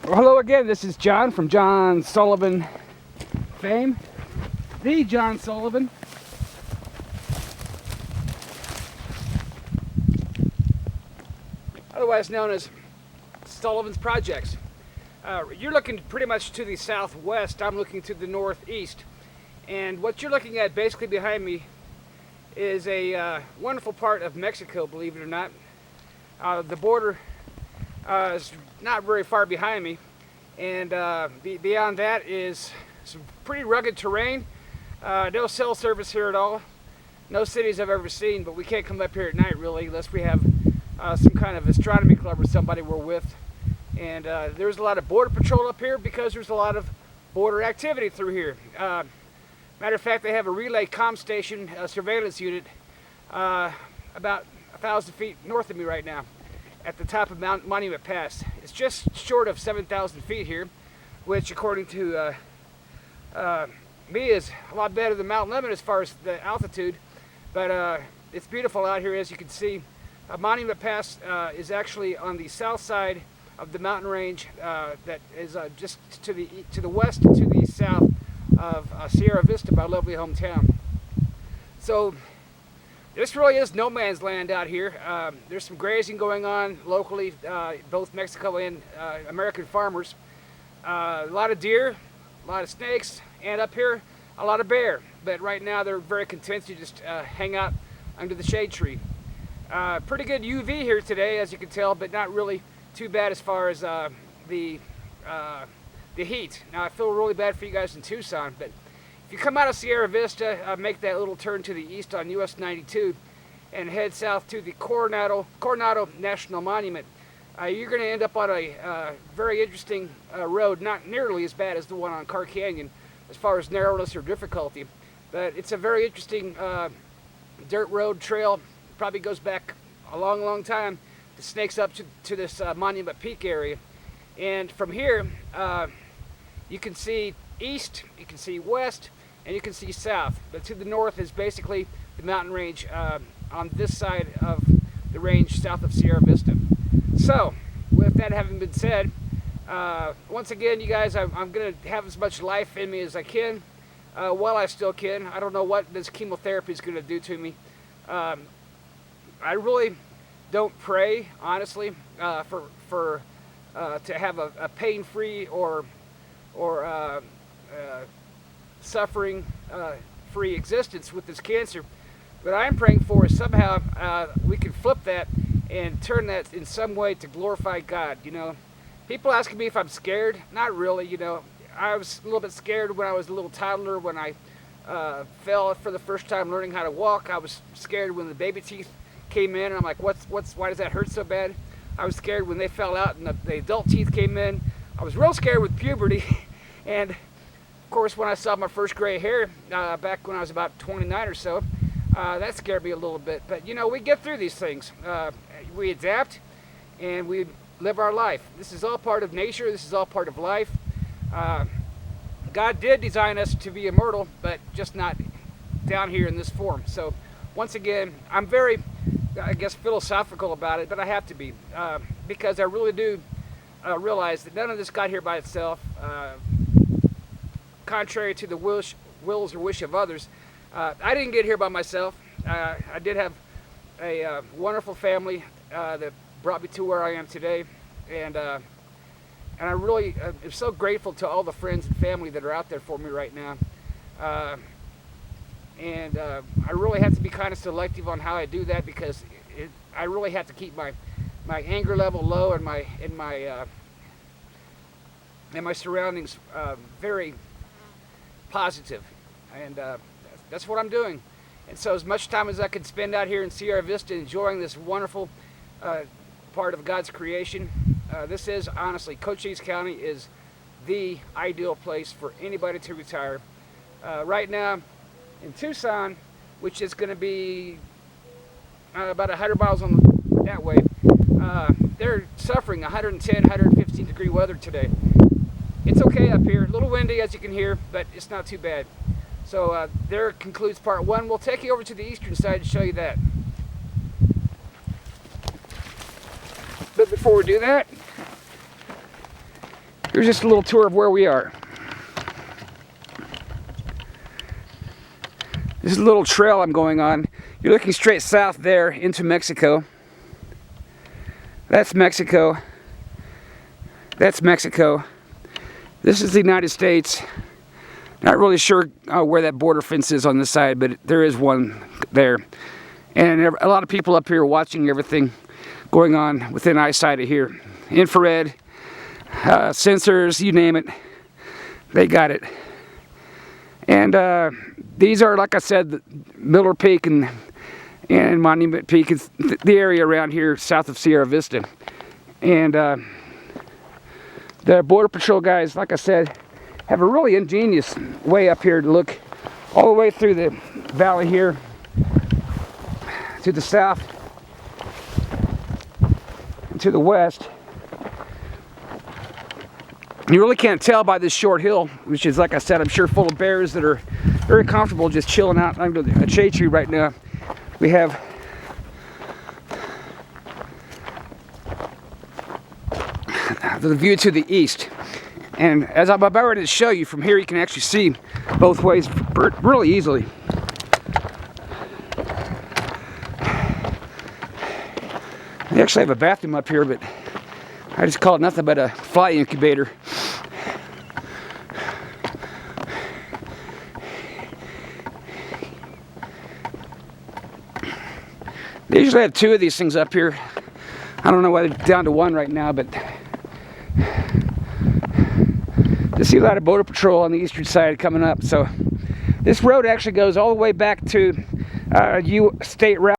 Well, hello again. This is John from John Sullivan fame. The John Sullivan. Otherwise known as Sullivan's Projects. You're looking pretty much to the southwest. I'm looking to the northeast. And what you're looking at basically behind me is a wonderful part of Mexico, believe it or not. The border is not very far behind me, and beyond that is some pretty rugged terrain. No cell service here at all. No cities I've ever seen, but we can't come up here at night really unless we have some kind of astronomy club or somebody we're with. And there's a lot of border patrol up here because there's a lot of border activity through here. Matter of fact, they have a relay comm station surveillance unit about 1,000 feet north of me right now at the top of Mount Monument Pass. It's just short of 7,000 feet here, which according to me is a lot better than Mount Lemon as far as the altitude, but it's beautiful out here. As you can see, Monument Pass is actually on the south side of the mountain range that is just to the west and to the south of Sierra Vista, my lovely hometown. So this really is no man's land out here. There's some grazing going on locally, both Mexico and American farmers. A lot of deer, a lot of snakes, and up here a lot of bear. But right now they're very content to just hang out under the shade tree. Pretty good UV here today, as you can tell, but not really too bad as far as the heat. Now I feel really bad for you guys in Tucson, but if you come out of Sierra Vista, make that little turn to the east on US 92 and head south to the Coronado National Monument, you're going to end up on a very interesting road, not nearly as bad as the one on Car Canyon as far as narrowness or difficulty, but it's a very interesting dirt road trail. Probably goes back a long time. It snakes up to this Monument Peak area, and from here you can see east, you can see west, and you can see south. But to the north is basically the mountain range on this side of the range south of Sierra Vista. So with that having been said, once again, you guys, I'm going to have as much life in me as I can while I still can. I don't know what this chemotherapy is going to do to me. I really don't pray, honestly, for to have a pain-free or suffering-free existence with this cancer. What I am praying for is somehow we can flip that and turn that in some way to glorify God. You know, people asking me if I'm scared. Not really. You know, I was a little bit scared when I was a little toddler when I fell for the first time learning how to walk. I was scared when the baby teeth came in, and I'm like, why does that hurt so bad? I was scared when they fell out and the adult teeth came in. I was real scared with puberty. And of course, when I saw my first gray hair back when I was about 29 or so, that scared me a little bit. But you know, we get through these things. We adapt and we live our life. This is all part of nature. This is all part of life. God did design us to be immortal, but just not down here in this form. So once again, I'm very, I guess, philosophical about it, but I have to be, because I really do realize that none of this got here by itself, contrary to the wills or wish of others. I didn't get here by myself. I did have a wonderful family that brought me to where I am today, and I really am so grateful to all the friends and family that are out there for me right now. And I really have to be kind of selective on how I do that, because I really have to keep my anger level low and my surroundings very positive, and that's what I'm doing. And so as much time as I can spend out here in Sierra Vista enjoying this wonderful part of God's creation, this is honestly, Cochise County is the ideal place for anybody to retire. Right now in Tucson, which is going to be about 100 miles on that way, they're suffering 110, 115 degree weather today. It's okay up here, a little windy as you can hear, but it's not too bad. So there concludes part one. We'll take you over to the eastern side to show you that. But before we do that, Here's just a little tour of where we are. This is a little trail I'm going on. You're looking straight south there into Mexico. That's Mexico. That's Mexico. This is the United States. Not really sure where that border fence is on this side, but there is one there. And a lot of people up here watching everything going on within eyesight of here. Infrared, sensors, you name it, they got it. And these are, like I said, Miller Peak and Monument Peak is the area around here south of Sierra Vista. And the Border Patrol guys, like I said, have a really ingenious way up here to look all the way through the valley here to the south and to the west. You really can't tell by this short hill, which is, like I said, I'm sure full of bears that are very comfortable just chilling out under a shade tree right now. We have the view to the east. And as I'm about ready to show you, from here you can actually see both ways really easily. They actually have a bathroom up here, but I just call it nothing but a fly incubator. They usually have 2 of these things up here. I don't know why they're down to 1 right now, but I see a lot of Border Patrol on the eastern side coming up. So this road actually goes all the way back to state route.